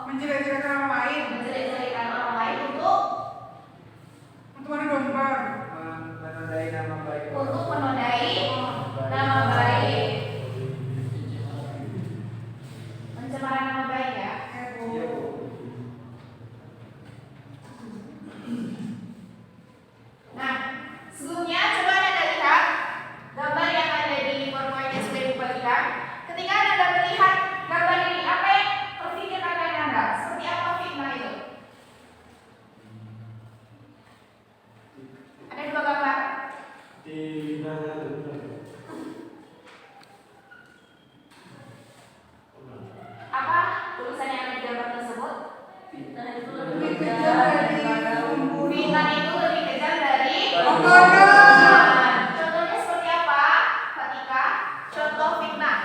menjelek-jelekan orang lain. Menjelek-jelekan orang lain untuk menodong. Menodai nama baik. Untuk menodai nama baik. Pencemaran nama baik ya. Iya, Bu. Nah, sebelumnya coba Anda lihat gambar yang ada di PowerPoint yang sudah dibagikan. Ketika Anda melihat gambar ini, apa yang terpikirkan oleh Anda? Seperti apa fitnah itu? Ada dua gambar. Apa tulisan yang ada di gambar tersebut? Fitnah itu lebih kejam dari pembunuh. Fitnah itu lebih kejam dari pembunuhan. Contohnya seperti apa, Fatika? Contoh fitnah.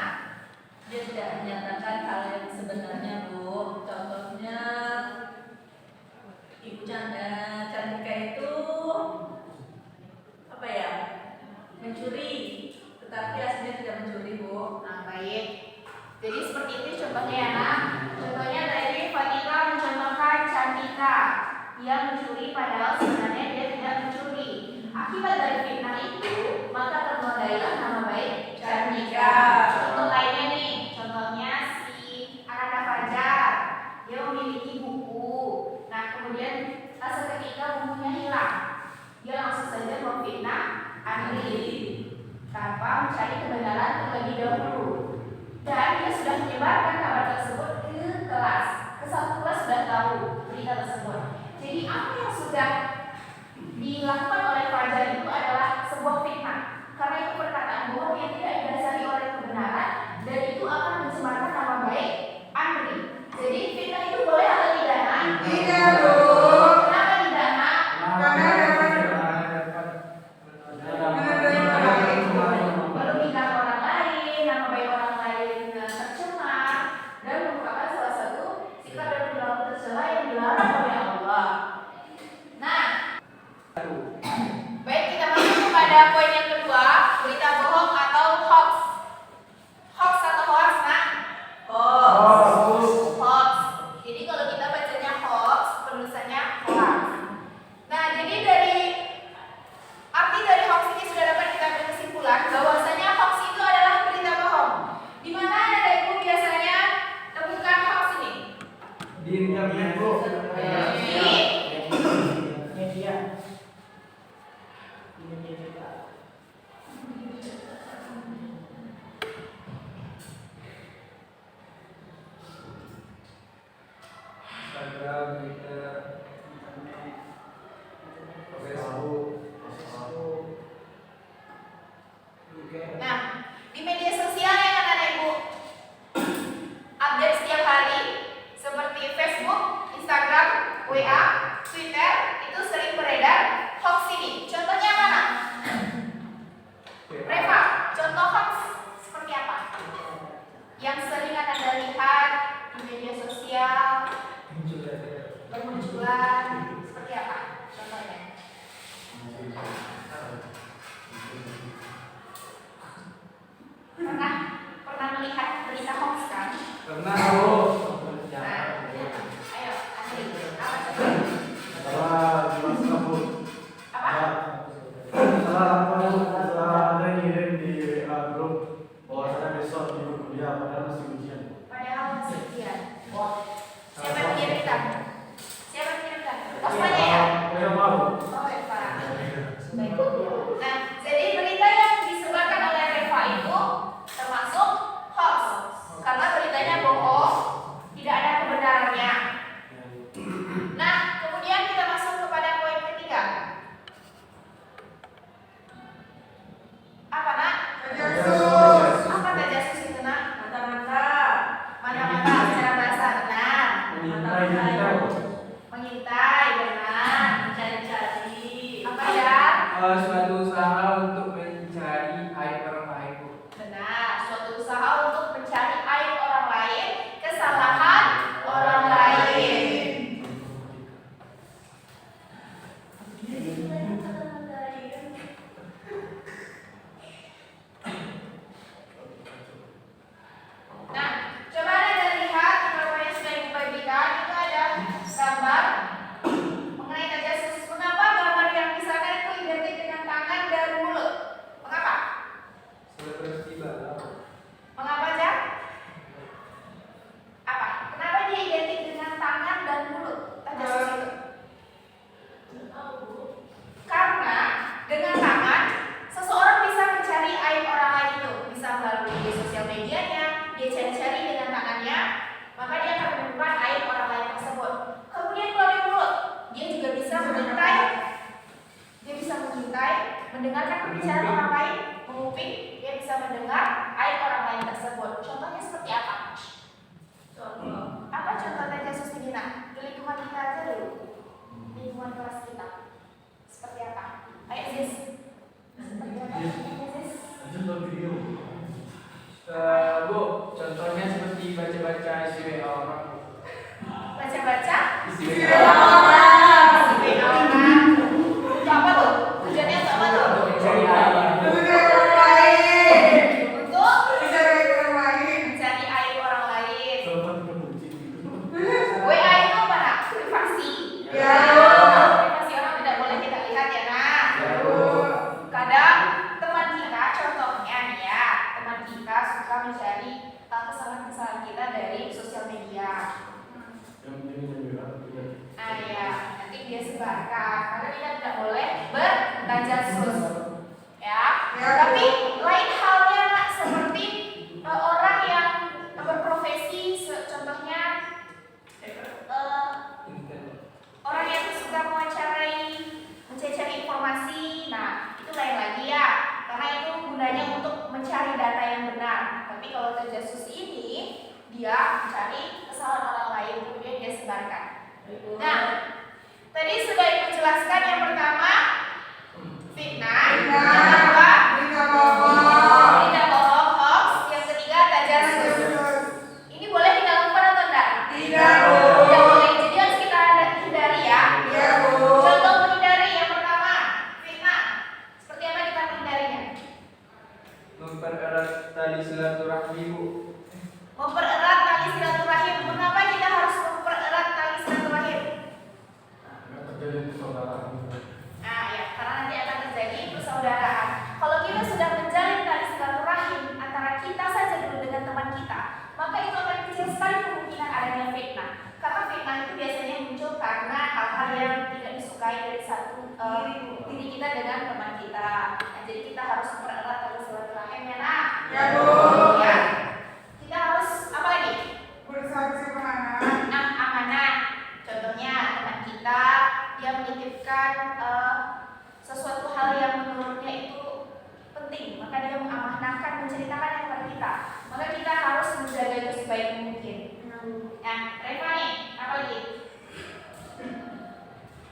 Dia tidak menyatakan hal yang sebenarnya, Bu. Contohnya Ibu Chandika itu apa ya? Mencuri, tetapi aslinya tidak mencuri, Bu. Nah, baik. Jadi seperti itu contohnya ya, Nak. Contohnya tadi Fatika mencontohkan Chandika yang mencuri padahal sebenarnya dia tidak mencuri. Akibat dari fitnah itu, maka ternodailah nama baik Chandika. Contoh lainnya nih, contohnya si Ananda Fajar. Dia memiliki buku. Nah, kemudian seketika bukunya hilang. Dia langsung saja memfitnah Andri tanpa mencari kebenaran terlebih dahulu. Dan dia sudah menyebarkan kabar tersebut ke kelas. Ke satu kelas sudah tahu berita tersebut. Jadi apa yang sudah dilakukan oleh Fajar itu adalah sebuah fitnah. Karena itu perkataan bohong yang tidak didasari oleh kebenaran dan itu akan mencemarkan nama baik Andri. Jadi fitnah itu boleh atau tidak, Nak? Tidak, Bu. Kenapa tidak, Nak? Karena Merugikan orang lain, nama baik orang lain tercemar dan merupakan salah satu sikap dan perilaku tercela yang dilarang oleh Allah. Nah, baik, kita masuk kepada poin yang kedua, berita bohong atau hoax. Hoax atau hoax, Nak? Hoax. Jadi kalau kita bacanya hoax, penulisannya hoax. Nah, jadi dari arti dari hoax ini sudah dapat kita ambil kesimpulan bahwasanya hoax itu adalah berita bohong. Di mana Anda Ibu biasanya temukan hoax ini? Di internet, Bu. Instagram, Twitter, Facebook. Nah, di media sosial yang Anda Ibu update setiap hari seperti Facebook, Instagram, WA, Twitter itu sering beredar hoax ini. Contohnya mana? Reva, contoh hoax seperti apa? Yang sering Anda lihat di media sosial bermunculan seperti apa? Contohnya? Pernah melihat berita hoax kan? Pernah, Bu. Nah, ayo, Andri, apa coba? Apa? Padahal masih ujian. Siapa yang mengirimkan? Siapa yang mengirimkan? Osmanya ya? Oh, Eva. Baik. Nah, jadi berita yang disebarkan oleh Reva itu termasuk hoax karena beritanya bohong, tidak ada kebenarannya. Nah, kemudian kita masuk kepada poin ketiga. Apa, Nak? Tajasus. Apa tajasus itu, Nak? Mata-mata. Mata-mata secara bahasa, benar. Mengintai, benar. Mencari-cari. Apa ya? Suatu usaha untuk mencari aib orang lain, Bu. Benar, suatu usaha untuk mencari aib orang lain, kesalahan orang lain. Nah, coba Anda lihat di PowerPoint yang sudah dibagikan lingkungan kelas kita. Seperti apa? Ayo Sis. Seperti apa? Sis? Bu, contohnya seperti baca-baca isi WA orang. Baca-baca? Isi Isi WA. WA orang. Isi WA orang. Untuk apa tuh? Tujuannya untuk apa tuh? Untuk mencari air. Mencari orang lain. Untuk Mencari orang lain. mencari aib orang lain. WA itu apa nak? Privasi. Ya. Privasi orang tidak boleh kita lihat ya nak. Ya. Kadang teman kita, contohnya nih ya, teman kita suka mencari kesalahan-kesalahan kita dari sosial media. Ah ya, nanti dia sebarkan. Karena kita tidak boleh bertajasus, ya. Ya. Tapi lain halnya nak, seperti orang yang berprofesi, contohnya orang yang suka mewawancarai, mencari informasi. Nah, itu lain lagi ya, karena itu gunanya untuk mencari data yang benar. Tapi kalau tajasus ini, dia mencari kesalahan orang lain, kemudian dia sebarkan. Nah, tadi sudah ibu jelaskan yang pertama fitnah, yang kedua Berita bohong. berita bohong, hoax, yang ketiga tajasus. Ini boleh kita lakukan atau enggak? Tidak, Bu. Tidak boleh. Jadi harus kita hindari ya. Ya, Bu. Contoh menghindari yang pertama fitnah. Seperti apa kita menghindarinya? Mempererat tali silaturahmi, Bu. Mempererat tali silaturahim. Mengapa kita harus mempererat tali silaturahim? Nah ya, karena nanti akan terjadi persaudaraan. Kalau kita sudah menjalin tali silaturahim antara kita saja dulu dengan teman kita, maka itu akan kecil sekali kemungkinan adanya fitnah. Karena fitnah itu biasanya muncul karena hal-hal yang tidak disukai dari satu diri kita dengan teman kita. Nah, jadi kita harus mempererat tali silaturahim ya nak. Ya, Bu. Ya. Kita harus apa lagi? Bersaksi amanah. Amanah. Contohnya teman kita dia menitipkan sesuatu hal yang menurutnya itu penting, maka dia mengamanahkan, menceritakannya kepada kita. Maka kita harus menjaga itu sebaik mungkin. Nah, Reva nih, apa lagi?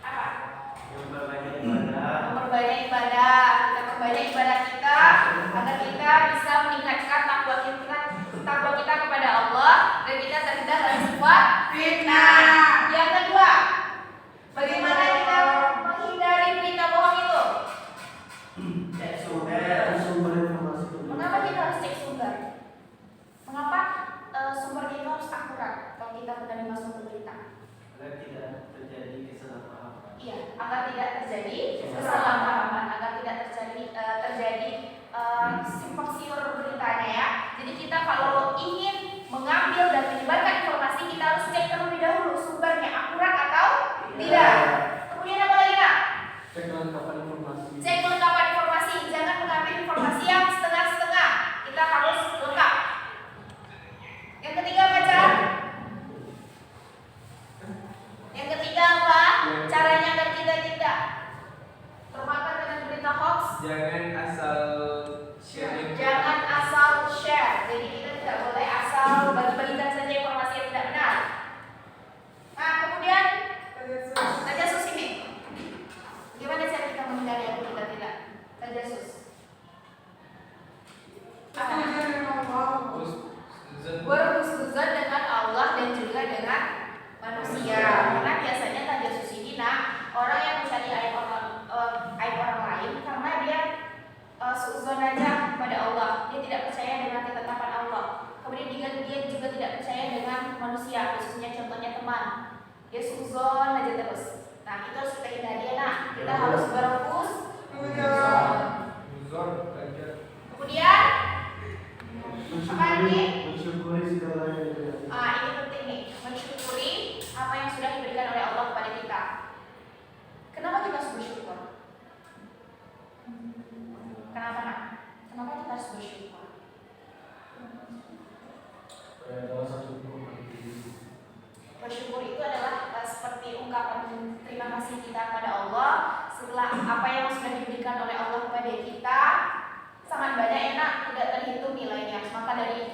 Apa? Memperbanyak ibadah. Kita perbanyak ibadah kita agar kita bisa meningkatkan takwa kita kepada Allah dan kita terhindar dari sifat fitnah. Yang kedua, bagaimana kita menghindari berita bohong itu? Mengapa kita harus cek sumber? Mengapa sumbernya itu harus akurat kalau kita menerima suatu berita? Iya, agar tidak terjadi kesalahpahaman, agar tidak terjadi simpang siur beritanya ya. Jadi kita kalau ingin mengambil dan menyebarkan informasi, kita harus cek terlebih dahulu sumbernya akurat atau tidak. Kemudian apa lagi nak? Cek kelengkapan informasi. Cek kelengkapan informasi, jangan mengambil informasi yang setengah-setengah. Kita harus lengkap. Yang ketiga apa cara? Yang ketiga apa? Caranya agar kita tidak termakan dengan berita hoax. Jangan asal sharing. Jangan asal share. Jadi kita tidak boleh asal bagi-bagikan saja informasi yang tidak benar. Nah, kemudian tajasus ini. Bagaimana cara kita menghindari agar kita tidak tajasus? Berhusnuzon dengan Allah dan juga dengan manusia. Karena biasanya tajasus ini orang yang mencari aib orang lain karena dia suzon aja kepada Allah. Dia tidak percaya dengan ketetapan Allah. Kemudian dia juga tidak percaya dengan manusia, khususnya contohnya teman. Dia suzon aja terus. Nah, itu harus kita hindari ya. Kita harus berhusnuzon. Kemudian apa lagi? Ini penting nih, mensyukuri apa yang sudah diberikan oleh Allah kepada kita. Kenapa kita harus bersyukur? Kenapa nak? Kenapa kita harus bersyukur? Bersyukur itu adalah seperti ungkapan terima kasih kita kepada Allah setelah apa yang sudah diberikan oleh Allah kepada kita. Sangat banyak enak, tidak terhitung nilainya. Maka dari